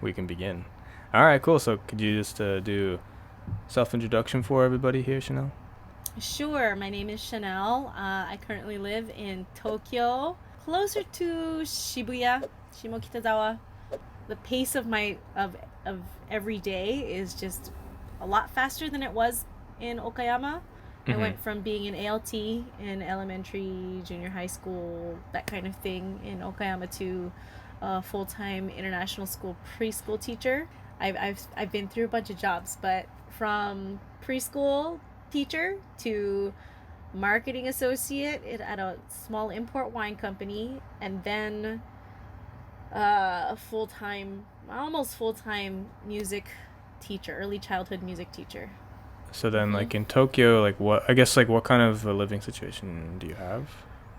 we can begin. All right, cool. So could you just do self-introduction for everybody here, Chanel? Sure, my name is Chanel. I currently live in Tokyo, closer to Shibuya, Shimokitazawa. The pace of every day is just a lot faster than it was in Okayama. I Mm-hmm. went from being an ALT in elementary, junior high school, that kind of thing in Okayama to a full-time international school preschool teacher. I've been through a bunch of jobs, but from preschool teacher to marketing associate at a small import wine company, and then a full-time, almost full-time music teacher, early childhood music teacher. So then, Mm-hmm. like in Tokyo, like what? I guess like what kind of a living situation do you have?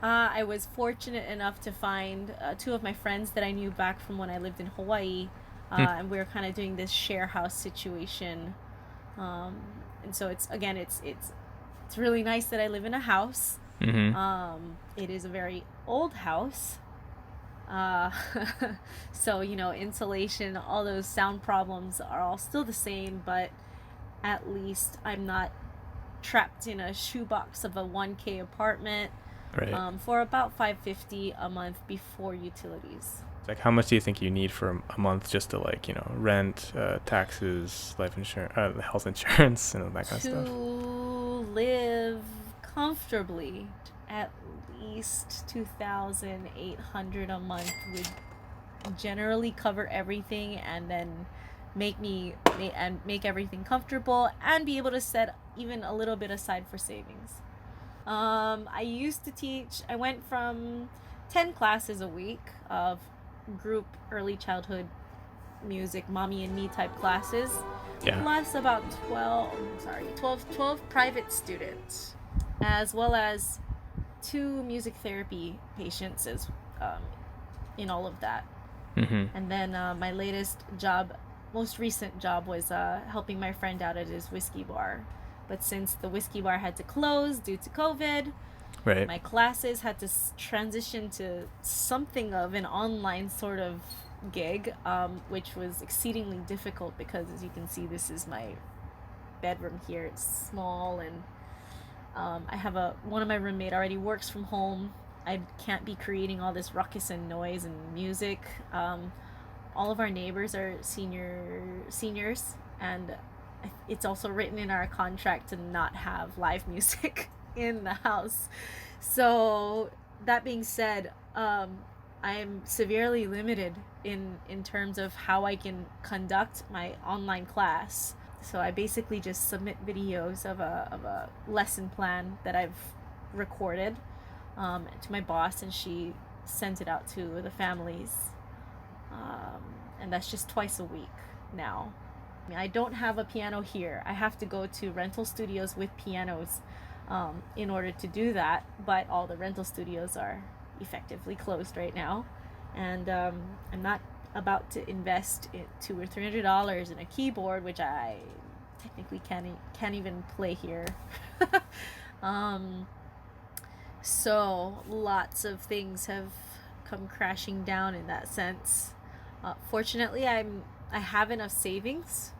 I was fortunate enough to find two of my friends that I knew back from when I lived in Hawaii, Hmm. and we were kind of doing this share house situation. Um, and so it's really nice that I live in a house. Mm-hmm. It is a very old house. Uh, so insulation, all those sound problems are all still the same, but at least I'm not trapped in a shoebox of a 1K apartment Right. for about 550 a month before utilities. Like how much do you think you need for a month just to like rent, taxes, life insurance, health insurance, and that kind of stuff? To live comfortably, at least 2,800 a month would generally cover everything, and then make everything comfortable and be able to set even a little bit aside for savings. I used to teach. I went from 10 classes a week of group early childhood music, mommy and me type classes, Yeah. plus about 12 private students, as well as two music therapy patients um, in all of that. Mm-hmm. And then my most recent job was helping my friend out at his whiskey bar. But since the whiskey bar had to close due to COVID, Right. my classes had to transition to something of an online sort of gig, which was exceedingly difficult because, as you can see, this is my bedroom here. It's small, and I have one of my roommate already works from home. I can't be creating all this ruckus and noise and music. All of our neighbors are seniors, and it's also written in our contract to not have live music in the house. So that being said, I am severely limited in terms of how I can conduct my online class. So I basically just submit videos of a lesson plan that I've recorded to my boss, and she sends it out to the families. Um, and that's just twice a week now. I don't have a piano here. I have to go to rental studios with pianos in order to do that, but all the rental studios are effectively closed right now. And I'm not about to invest $200 or $300 in a keyboard, which I technically can't even play here. um, so lots of things have come crashing down in that sense. Fortunately, I have enough savings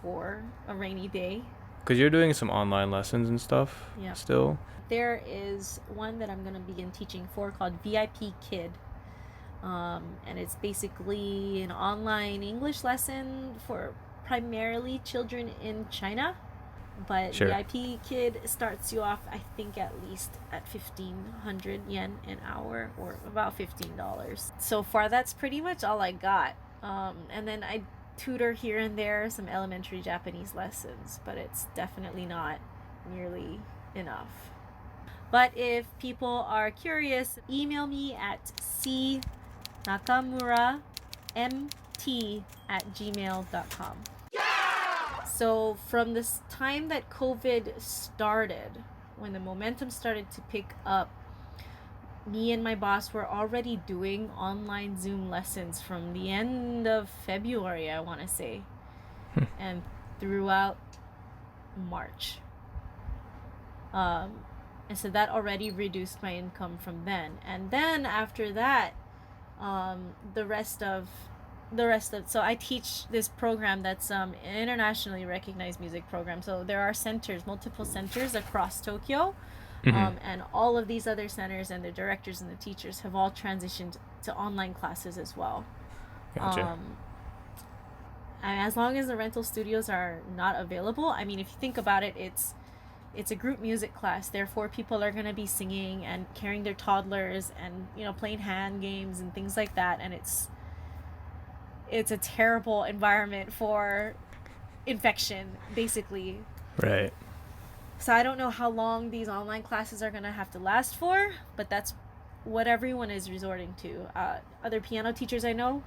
for a rainy day. Because you're doing some online lessons and stuff Yeah. still. There is one that I'm going to begin teaching for called VIP Kid. And it's basically an online English lesson for primarily children in China. But Sure. VIP Kid starts you off, I think, at least at 1,500 yen an hour, or about $15. So far, that's pretty much all I got. And then I tutor here and there some elementary Japanese lessons, but it's definitely not nearly enough. But if people are curious, email me at cnakamuram@gmail.com. So from this time that COVID started, when the momentum started to pick up, me and my boss were already doing online Zoom lessons from the end of February, I want to say, and throughout March. And so that already reduced my income from then. And then after that, the rest of the rest of, so I teach this program that's internationally recognized music program. So there are centers, multiple centers across Tokyo, Mm-hmm. and all of these other centers and the directors and the teachers have all transitioned to online classes as well. Gotcha. Um, and as long as the rental studios are not available, I mean, if you think about it, it's a group music class. Therefore, people are going to be singing and carrying their toddlers and playing hand games and things like that, and it's a terrible environment for infection, basically. Right. So I don't know how long these online classes are going to have to last for, but that's what everyone is resorting to. Other piano teachers I know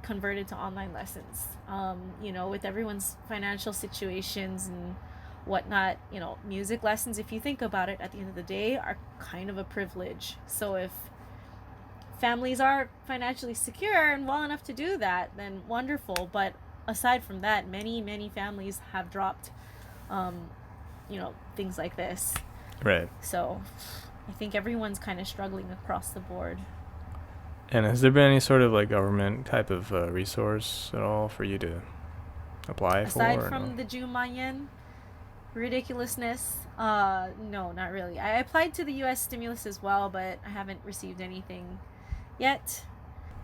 converted to online lessons. With everyone's financial situations and whatnot, music lessons, if you think about it, at the end of the day, are kind of a privilege. So if families are financially secure and well enough to do that, then wonderful. But aside from that, many families have dropped, um, things like this. Right. So I think everyone's kind of struggling across the board. And has there been any sort of like government type of resource at all for you to apply Aside for? Or no? from the Jumayan ridiculousness, no, not really. I applied to the U.S. stimulus as well, but I haven't received anything yet.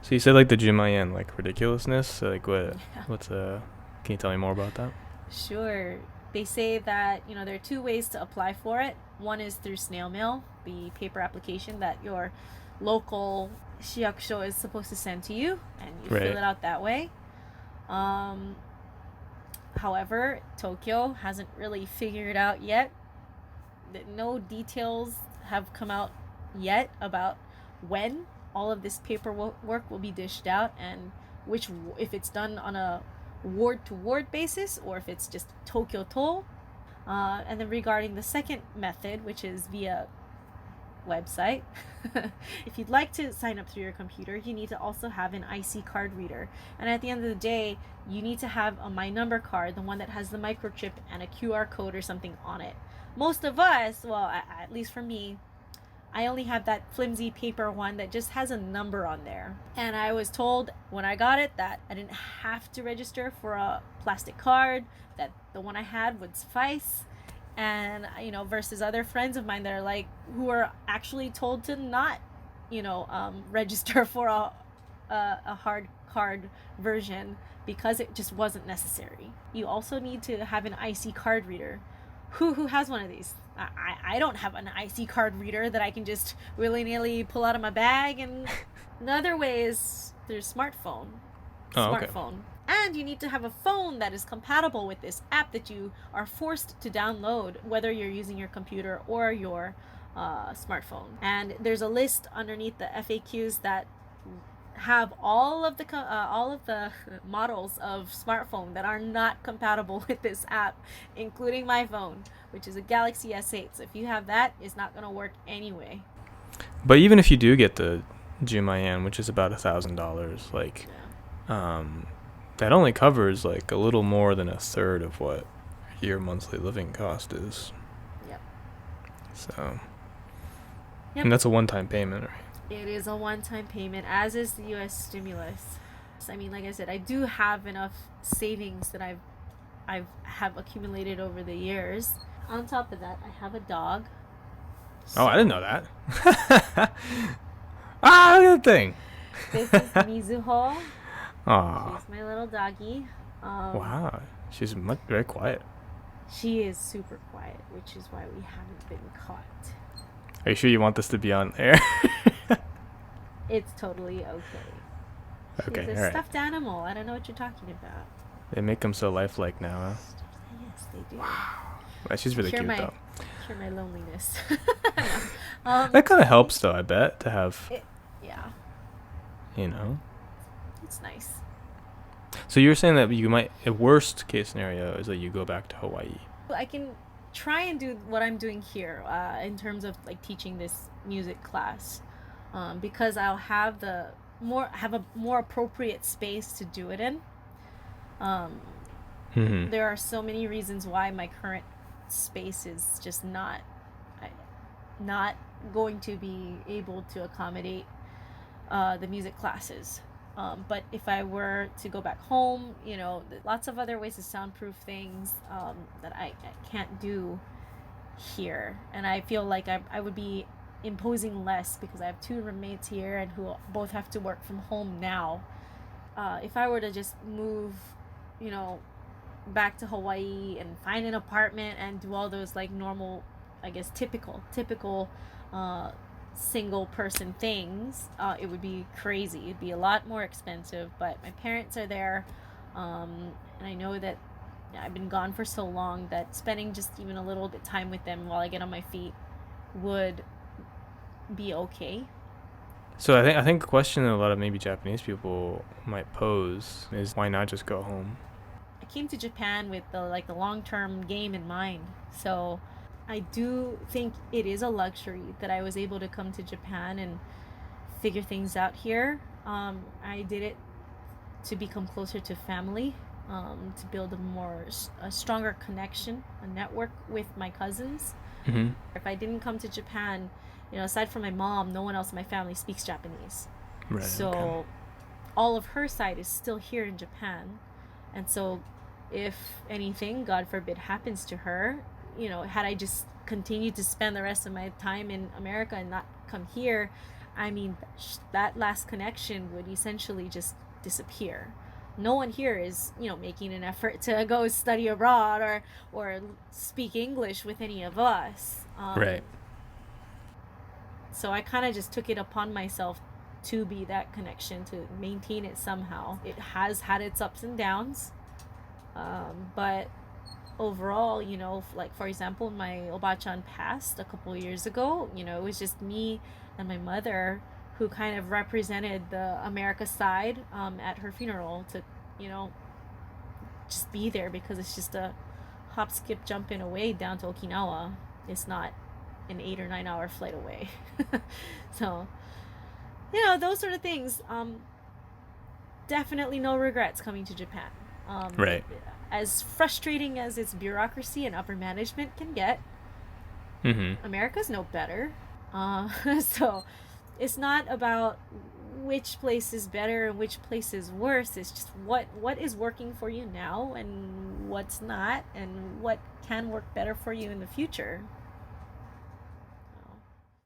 So you said like the Jumayan, like ridiculousness. So, like what? Yeah. What's Can you tell me more about that? Sure. They say that, there are two ways to apply for it. One is through snail mail, the paper application that your local shiakusho is supposed to send to you, and you Right. fill it out that way. Um, However, Tokyo hasn't really figured out yet. No details have come out yet about when all of this paperwork will be dished out, and which, if it's done on a ward to ward basis or if it's just Tokyo toll. And then regarding the second method, which is via website, if you'd like to sign up through your computer, you need to also have an IC card reader. And at the end of the day, you need to have a My Number card, the one that has the microchip and a QR code or something on it. Most of us, well, at least for me, I only have that flimsy paper one that just has a number on there. And I was told when I got it that I didn't have to register for a plastic card, that the one I had would suffice. And, versus other friends of mine that are like, who are actually told to not, register for a hard card version because it just wasn't necessary. You also need to have an IC card reader. Who has one of these? I don't have an IC card reader that I can just willy-nilly pull out of my bag. And the other way is through smartphone. Oh, okay. And you need to have a phone that is compatible with this app that you are forced to download, whether you're using your computer or your smartphone. And there's a list underneath the FAQs that have all of the models of smartphone that are not compatible with this app, including my phone, which is a Galaxy S8. So if you have that, it's not going to work anyway. But even if you do get the Jumayan, which is about $1,000, like, that only covers like a little more than a third of what your monthly living cost is. Yep. So. Yep. And that's a one-time payment, right? It is a one-time payment, as is the U.S. stimulus. So, I mean, like I said, I do have enough savings that I've accumulated over the years. On top of that, I have a dog. So, I didn't know that. Look at that thing. This is Mizuho. Aww. She's my little doggy. Wow. She's very quiet. She is super quiet, which is why we haven't been caught. Are you sure you want this to be on air? It's totally okay. Okay, She's a alright. stuffed animal. I don't know what you're talking about. They make them so lifelike now, huh? Yes, they do. Wow. She's really cute, though. Cure my loneliness. That kind of helps, though, I bet, to have, yeah. It's nice. So you're saying that you might, a worst case scenario is that you go back to Hawaii. I can try and do what I'm doing here in terms of like teaching this music class, because I'll have a more appropriate space to do it in. There are so many reasons why my current space is just not going to be able to accommodate the music classes. But if I were to go back home, lots of other ways to soundproof things that I can't do here. And I feel like I would be imposing less because I have two roommates here and who both have to work from home now. If I were to just move, you know, back to Hawaii and find an apartment and do all those like normal, I guess typical uh, single person things, it would be crazy. It'd be a lot more expensive. But my parents are there, and I know that I've been gone for so long that spending just even a little bit time with them while I get on my feet would be okay. So I think a question that a lot of maybe Japanese people might pose is why not just go home? I came to Japan with the long term game in mind. So I do think it is a luxury that I was able to come to Japan and figure things out here. I did it to become closer to family, to build a stronger connection, a network with my cousins. Mm-hmm. If I didn't come to Japan, aside from my mom, no one else in my family speaks Japanese. Right. Okay. So all of her side is still here in Japan. And so if anything, God forbid, happens to her, had I just continued to spend the rest of my time in America and not come here, I mean, that last connection would essentially just disappear. No one here is, making an effort to go study abroad or speak English with any of us. Right. So I kind of just took it upon myself to be that connection, to maintain it somehow. It has had its ups and downs, but overall, like for example, my obachan passed a couple of years ago. It was just me and my mother who kind of represented the America side at her funeral to, just be there because it's just a hop, skip, jump in away down to Okinawa. It's not an 8 or 9 hour flight away. So, those sort of things. Definitely no regrets coming to Japan. Right. As frustrating as its bureaucracy and upper management can get, Mm-hmm. America's no better. So it's not about which place is better and which place is worse. It's just what is working for you now and what's not, and what can work better for you in the future.